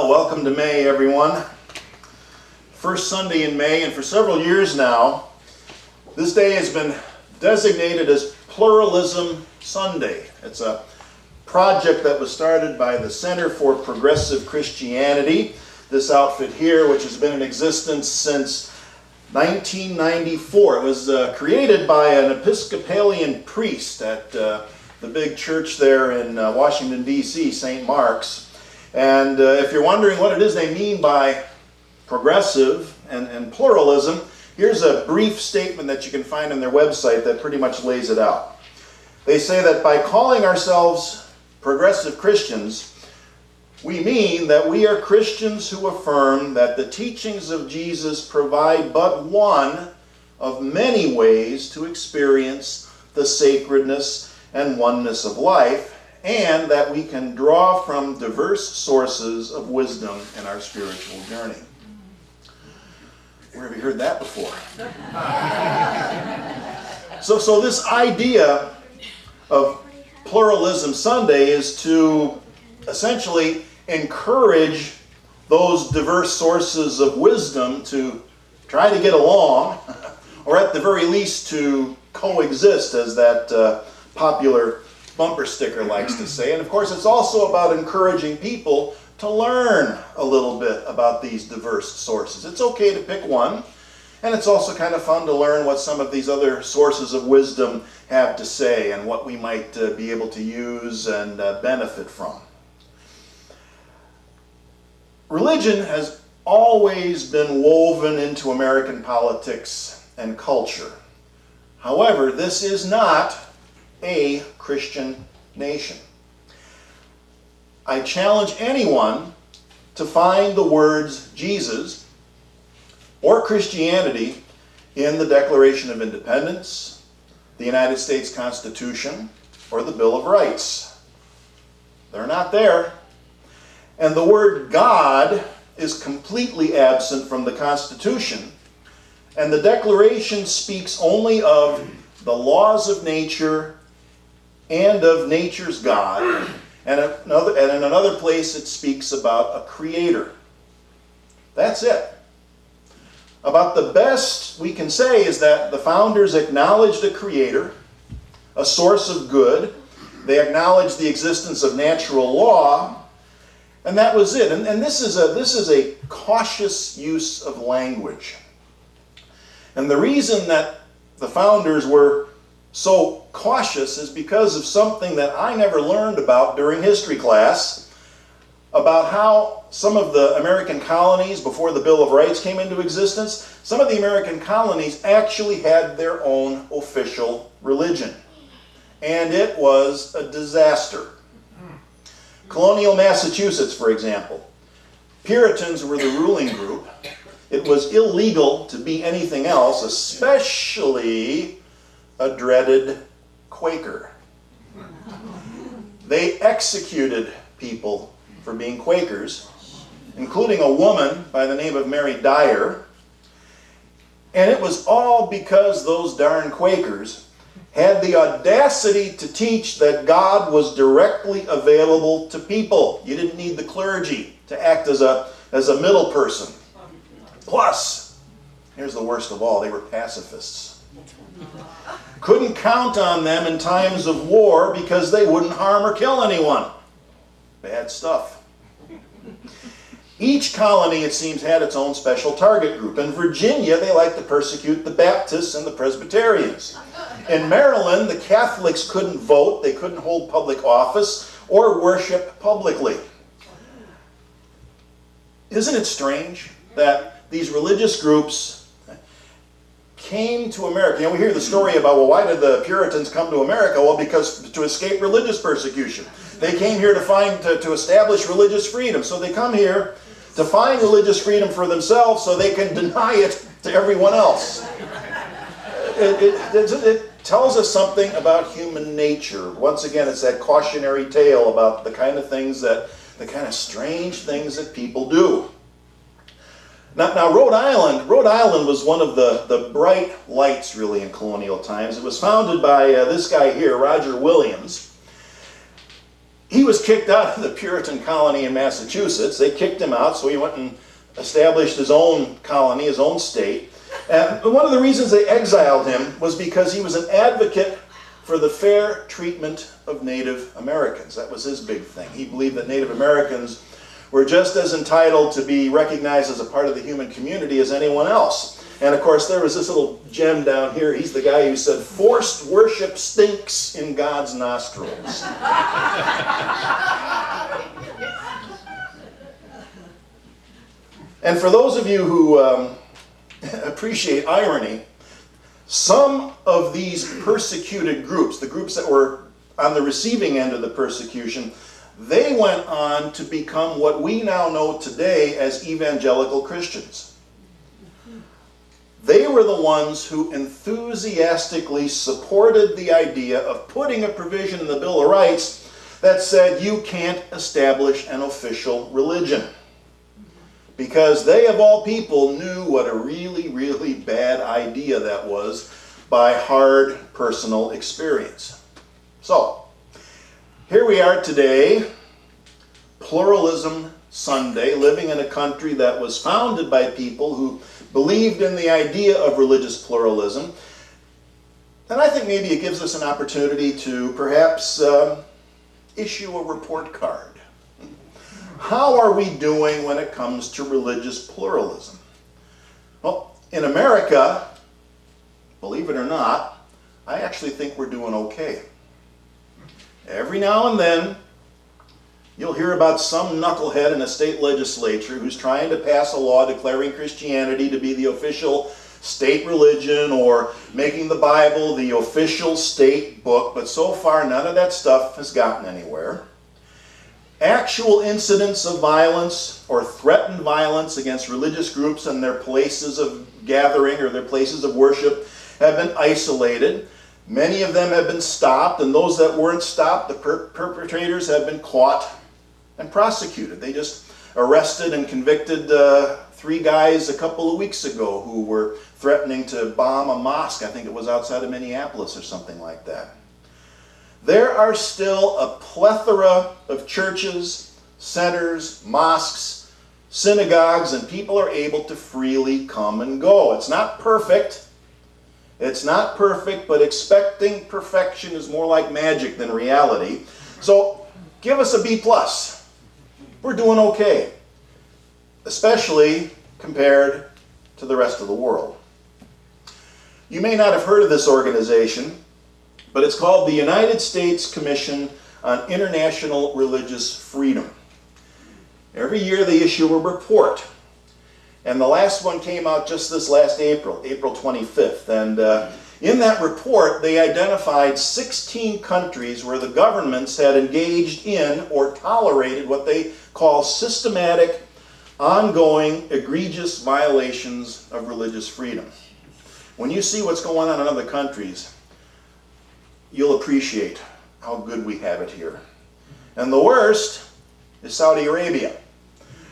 Well, welcome to May, everyone. First Sunday in May, and for several years now, this day has been designated as Pluralism Sunday. It's a project that was started by the Center for Progressive Christianity, this outfit here, which has been in existence since 1994. It was created by an Episcopalian priest at the big church there in Washington, D.C., St. Mark's. And if you're wondering what it is they mean by progressive and pluralism, here's a brief statement that you can find on their website that pretty much lays it out. They say that by calling ourselves progressive Christians, we mean that we are Christians who affirm that the teachings of Jesus provide but one of many ways to experience the sacredness and oneness of life, and that we can draw from diverse sources of wisdom in our spiritual journey. Where have you heard that before? So this idea of Pluralism Sunday is to essentially encourage those diverse sources of wisdom to try to get along, or at the very least to coexist, as that popular bumper sticker likes to say. And of course, it's also about encouraging people to learn a little bit about these diverse sources. It's okay to pick one, and it's also kind of fun to learn what some of these other sources of wisdom have to say and what we might be able to use and benefit from. Religion has always been woven into American politics and culture. However, this is not a Christian nation. I challenge anyone to find the words Jesus or Christianity in the Declaration of Independence, the United States Constitution, or the Bill of Rights. They're not there. And the word God is completely absent from the Constitution, and the Declaration speaks only of the laws of nature and of nature's God, and in another place it speaks about a creator. That's it. About the best we can say is that the founders acknowledged a creator, a source of good. They acknowledged the existence of natural law, and that was it. And this is a cautious use of language. And the reason that the founders were so cautious is because of something that I never learned about during history class, about how some of the American colonies, before the Bill of Rights came into existence, some of the American colonies actually had their own official religion. And it was a disaster. Colonial Massachusetts, for example. Puritans were the ruling group. It was illegal to be anything else, especially a dreaded Quaker. They executed people for being Quakers, including a woman by the name of Mary Dyer. And it was all because those darn Quakers had the audacity to teach that God was directly available to people. You didn't need the clergy to act as a middle person. Plus, here's the worst of all, they were pacifists. Couldn't count on them in times of war because they wouldn't harm or kill anyone. Bad stuff. Each colony, it seems, had its own special target group. In Virginia, they liked to persecute the Baptists and the Presbyterians. In Maryland, the Catholics couldn't vote, they couldn't hold public office, or worship publicly. Isn't it strange that these religious groups came to America? You know, we hear the story about, well, why did the Puritans come to America? Well, because to escape religious persecution. They came here to establish religious freedom. So they come here to find religious freedom for themselves so they can deny it to everyone else. It tells us something about human nature. Once again, it's that cautionary tale about the kind of strange things that people do. Now Rhode Island was one of the bright lights, really, in colonial times. It was founded by this guy here, Roger Williams. he was kicked out of the Puritan colony in Massachusetts. They kicked him out, so he went and established his own colony, his own state. And one of the reasons they exiled him was because he was an advocate for the fair treatment of Native Americans. That was his big thing. He believed that Native Americans were just as entitled to be recognized as a part of the human community as anyone else. And of course, there was this little gem down here. He's the guy who said, "Forced worship stinks in God's nostrils." And for those of you who appreciate irony, some of these persecuted groups, the groups that were on the receiving end of the persecution, they went on to become what we now know today as evangelical Christians. They were the ones who enthusiastically supported the idea of putting a provision in the Bill of Rights that said you can't establish an official religion. Because they, of all people, knew what a really, really bad idea that was by hard personal experience. So, here we are today, Pluralism Sunday, living in a country that was founded by people who believed in the idea of religious pluralism. And I think maybe it gives us an opportunity to perhaps issue a report card. How are we doing when it comes to religious pluralism? Well, in America, believe it or not, I actually think we're doing okay. Every now and then, you'll hear about some knucklehead in a state legislature who's trying to pass a law declaring Christianity to be the official state religion or making the Bible the official state book, but so far none of that stuff has gotten anywhere. Actual incidents of violence or threatened violence against religious groups and their places of gathering or their places of worship have been isolated. Many of them have been stopped, and those that weren't stopped, the perpetrators have been caught and prosecuted. They just arrested and convicted 3 guys a couple of weeks ago who were threatening to bomb a mosque. I think it was outside of Minneapolis or something like that. There are still a plethora of churches, centers, mosques, synagogues, and people are able to freely come and go. It's not perfect. It's not perfect, but expecting perfection is more like magic than reality. So give us a B+. We're doing okay, especially compared to the rest of the world. You may not have heard of this organization, but it's called the United States Commission on International Religious Freedom. Every year they issue a report, and the last one came out just this last April, April 25th, and in that report they identified 16 countries where the governments had engaged in or tolerated what they call systematic, ongoing, egregious violations of religious freedom. When you see what's going on in other countries, you'll appreciate how good we have it here. And the worst is Saudi Arabia,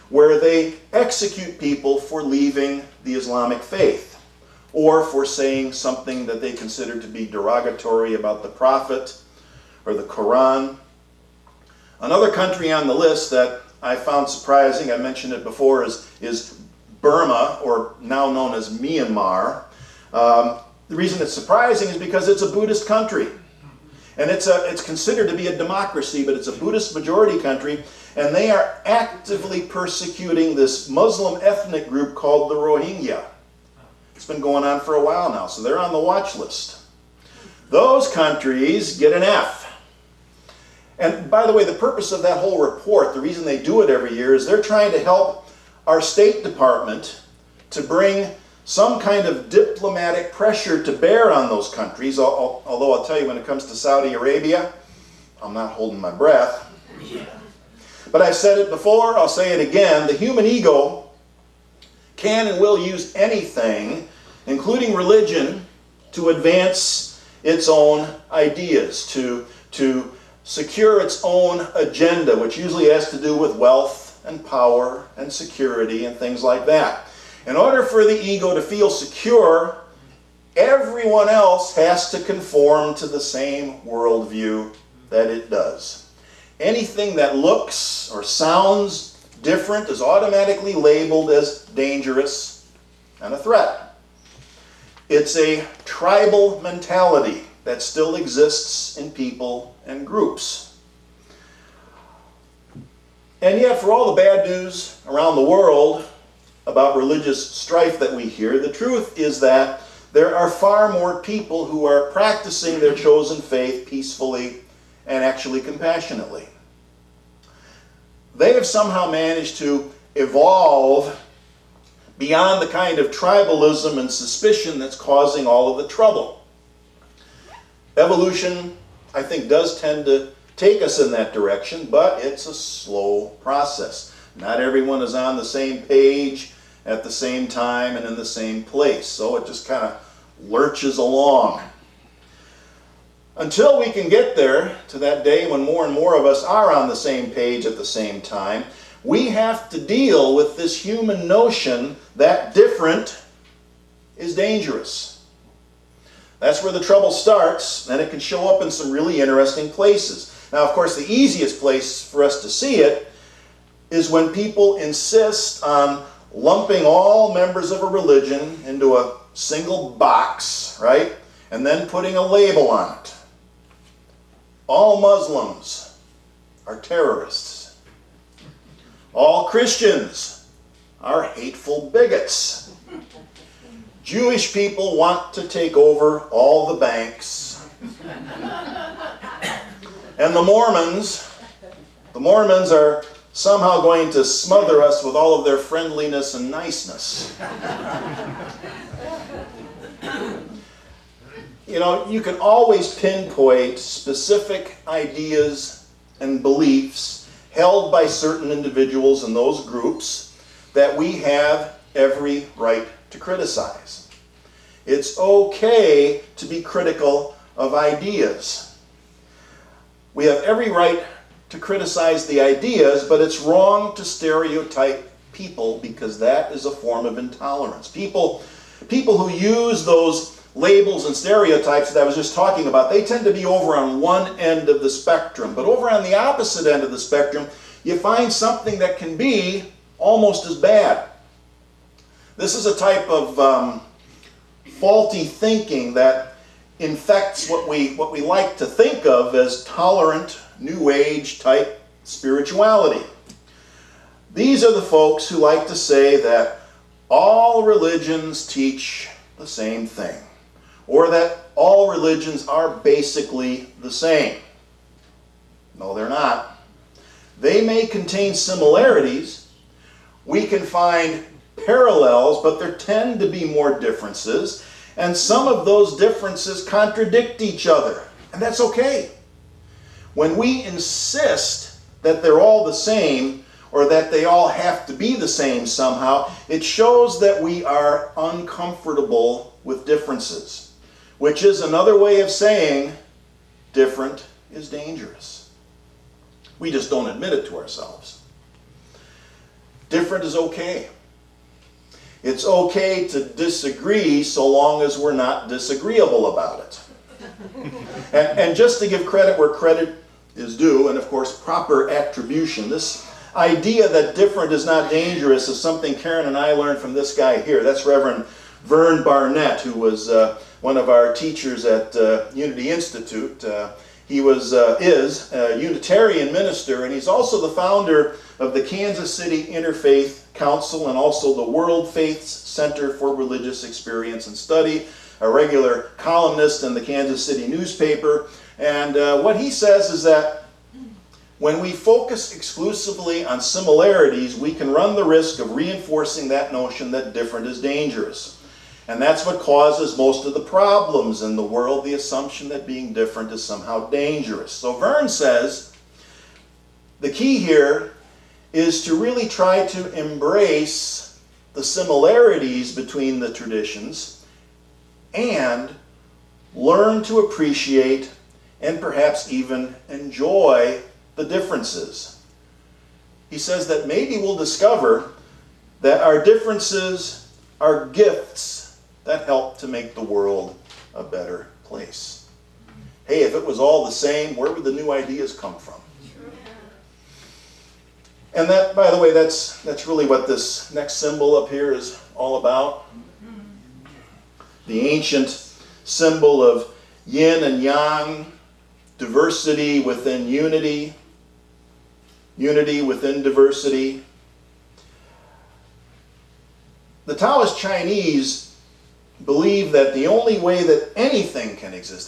where they execute people for leaving the Islamic faith or for saying something that they consider to be derogatory about the Prophet or the Quran. Another country on the list that I found surprising, I mentioned it before, is Burma, or now known as Myanmar. The reason it's surprising is because it's a Buddhist country. And it's considered to be a democracy, but it's a Buddhist majority country, and they are actively persecuting this Muslim ethnic group called the Rohingya. It's been going on for a while now, so they're on the watch list. Those countries get an F. And by the way, the purpose of that whole report, the reason they do it every year, is they're trying to help our State Department to bring some kind of diplomatic pressure to bear on those countries, although I'll tell you, when it comes to Saudi Arabia, I'm not holding my breath. But I've said it before, I'll say it again, the human ego can and will use anything, including religion, to advance its own ideas, to secure its own agenda, which usually has to do with wealth and power and security and things like that. In order for the ego to feel secure, everyone else has to conform to the same worldview that it does. anything that looks or sounds different is automatically labeled as dangerous and a threat. It's a tribal mentality that still exists in people and groups. And yet, for all the bad news around the world about religious strife that we hear, the truth is that there are far more people who are practicing their chosen faith peacefully and actually compassionately. They have somehow managed to evolve beyond the kind of tribalism and suspicion that's causing all of the trouble. Evolution, I think, does tend to take us in that direction, but it's a slow process. Not everyone is on the same page at the same time and in the same place, so it just kind of lurches along. Until we can get there to that day when more and more of us are on the same page at the same time, we have to deal with this human notion that different is dangerous. That's where the trouble starts, and it can show up in some really interesting places. Now, of course, the easiest place for us to see it is when people insist on lumping all members of a religion into a single box, right? And then putting a label on it. All Muslims are terrorists. All Christians are hateful bigots. Jewish people want to take over all the banks. And the Mormons are somehow going to smother us with all of their friendliness and niceness. You know, you can always pinpoint specific ideas and beliefs held by certain individuals in those groups that we have every right to criticize. It's okay to be critical of ideas. We have every right to criticize the ideas, but it's wrong to stereotype people because that is a form of intolerance. People who use those labels and stereotypes that I was just talking about, they tend to be over on one end of the spectrum. But over on the opposite end of the spectrum, you find something that can be almost as bad. This is a type of faulty thinking that infects what we like to think of as tolerant, New Age type spirituality. These are the folks who like to say that all religions teach the same thing, or that all religions are basically the same. No, they're not. They may contain similarities. We can find parallels, but there tend to be more differences, and some of those differences contradict each other, and that's okay. When we insist that they're all the same, or that they all have to be the same somehow, it shows that we are uncomfortable with differences, which is another way of saying different is dangerous. We just don't admit it to ourselves. Different is okay. It's okay to disagree so long as we're not disagreeable about it. And just to give credit where credit is due, and of course proper attribution, this idea that different is not dangerous is something Karen and I learned from this guy here. That's Reverend Vern Barnett, who was one of our teachers at Unity Institute. He is a Unitarian minister, and he's also the founder of the Kansas City Interfaith Council and also the World Faiths Center for Religious Experience and Study, a regular columnist in the Kansas City newspaper. And what he says is that when we focus exclusively on similarities, we can run the risk of reinforcing that notion that different is dangerous. And that's what causes most of the problems in the world, the assumption that being different is somehow dangerous. So Vern says the key here is to really try to embrace the similarities between the traditions and learn to appreciate and perhaps even enjoy the differences. He says that maybe we'll discover that our differences are gifts that help to make the world a better place. Hey, if it was all the same, where would the new ideas come from? And that, by the way, that's really what this next symbol up here is all about. The ancient symbol of yin and yang, diversity within unity, unity within diversity. The Taoist Chinese believe that the only way that anything can exist,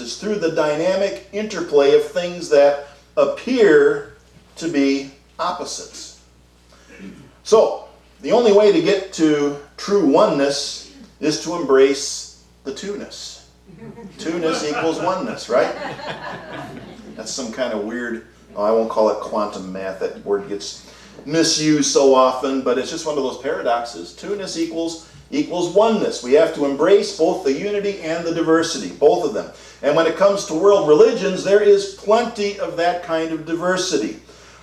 is through the dynamic interplay of things that appear to be opposites. So, the only way to get to true oneness is to embrace the two-ness. Two-ness equals oneness, right? That's some kind of weird, I won't call it quantum math, that word gets misused so often, but it's just one of those paradoxes. Two-ness equals oneness. We have to embrace both the unity and the diversity, both of them. And when it comes to world religions, there is plenty of that kind of diversity.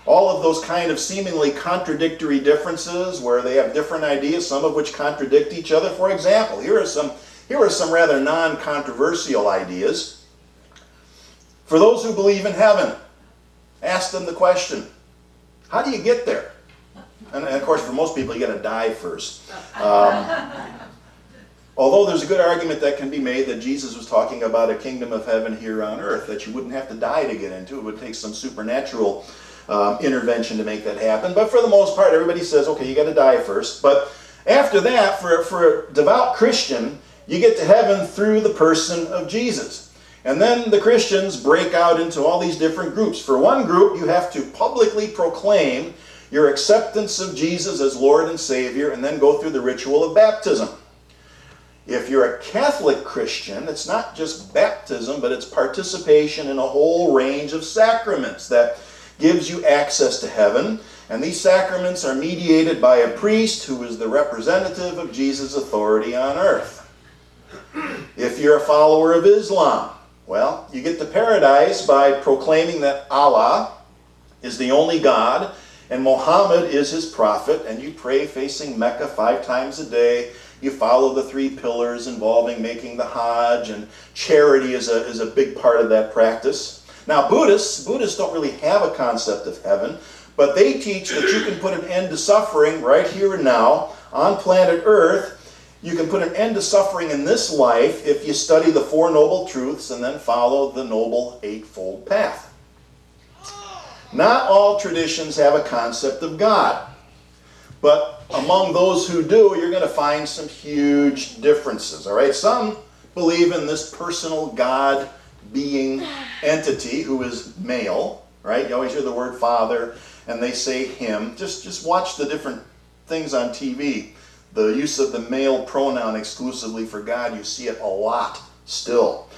All of those kind of seemingly contradictory differences where they have different ideas, some of which contradict each other. For example, here are some rather non-controversial ideas. For those who believe in heaven, ask them the question, how do you get there? And of course, for most people, you got to die first. Although there's a good argument that can be made that Jesus was talking about a kingdom of heaven here on earth, that you wouldn't have to die to get into. It would take some supernatural intervention to make that happen. But for the most part, everybody says, okay, you got to die first. But after that, for a devout Christian, you get to heaven through the person of Jesus. And then the Christians break out into all these different groups. For one group, you have to publicly proclaim your acceptance of Jesus as Lord and Savior, and then go through the ritual of baptism. If you're a Catholic Christian, it's not just baptism, but it's participation in a whole range of sacraments that gives you access to heaven. And these sacraments are mediated by a priest who is the representative of Jesus' authority on earth. If you're a follower of Islam, well, you get to paradise by proclaiming that Allah is the only God and Muhammad is his prophet, and you pray facing Mecca 5 times a day. You follow the 3 pillars involving making the Hajj, and charity is a big part of that practice. Now, Buddhists don't really have a concept of heaven, but they teach that you can put an end to suffering right here and now on planet Earth. You can put an end to suffering in this life if you study the 4 Noble Truths and then follow the Noble Eightfold Path. Not all traditions have a concept of God, but among those who do, you're going to find some huge differences. All right, some believe in this personal God being entity who is male. Right, you always hear the word Father, and they say Him. Just watch the different things on TV. The use of the male pronoun exclusively for God, you see it a lot still.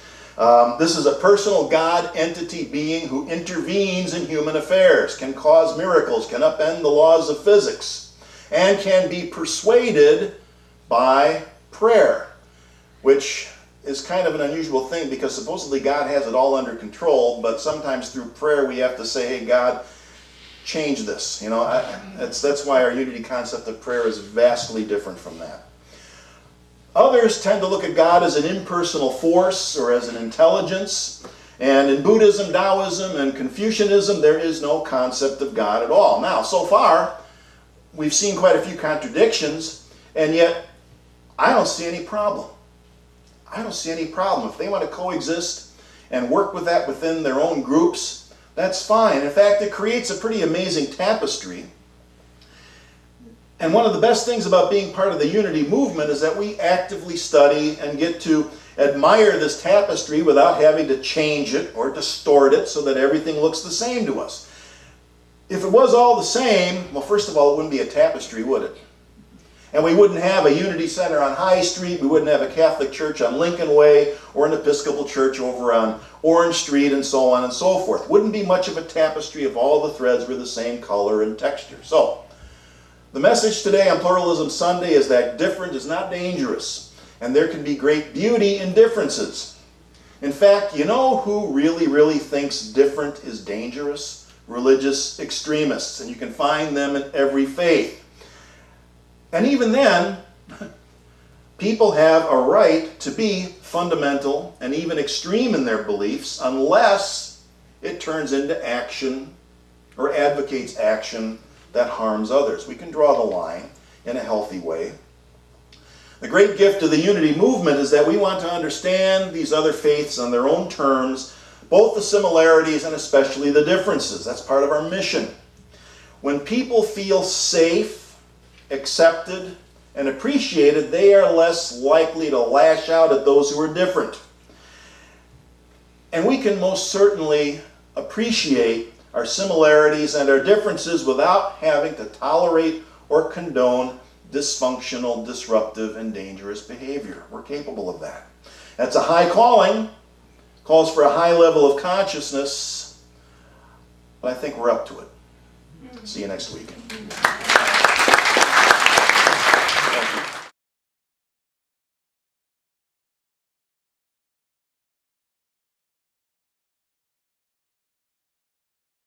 This is a personal God entity being who intervenes in human affairs, can cause miracles, can upend the laws of physics, and can be persuaded by prayer, which is kind of an unusual thing because supposedly God has it all under control, but sometimes through prayer we have to say, hey God, change this. You know, that's why our unity concept of prayer is vastly different from that. Others tend to look at God as an impersonal force or as an intelligence. And in Buddhism, Taoism, and Confucianism, there is no concept of God at all. Now, so far, we've seen quite a few contradictions, and yet I don't see any problem. I don't see any problem. If they want to coexist and work with that within their own groups, that's fine. In fact, it creates a pretty amazing tapestry. And one of the best things about being part of the unity movement is that we actively study and get to admire this tapestry without having to change it or distort it so that everything looks the same to us. If it was all the same, well, first of all, it wouldn't be a tapestry, would it? And we wouldn't have a Unity Center on High Street, we wouldn't have a Catholic church on Lincoln Way, or an Episcopal church over on Orange Street, and so on and so forth. Wouldn't be much of a tapestry if all the threads were the same color and texture. So, the message today on Pluralism Sunday is that different is not dangerous, and there can be great beauty in differences. In fact, you know who really thinks different is dangerous? Religious extremists, and you can find them in every faith. And even then, people have a right to be fundamental and even extreme in their beliefs unless it turns into action or advocates action that harms others. We can draw the line in a healthy way. The great gift of the unity movement is that we want to understand these other faiths on their own terms, both the similarities and especially the differences. That's part of our mission. When people feel safe, accepted, and appreciated, they are less likely to lash out at those who are different. And we can most certainly appreciate our similarities and our differences without having to tolerate or condone dysfunctional, disruptive, and dangerous behavior. We're capable of that. That's a high calling, calls for a high level of consciousness, but I think we're up to it. See you next week.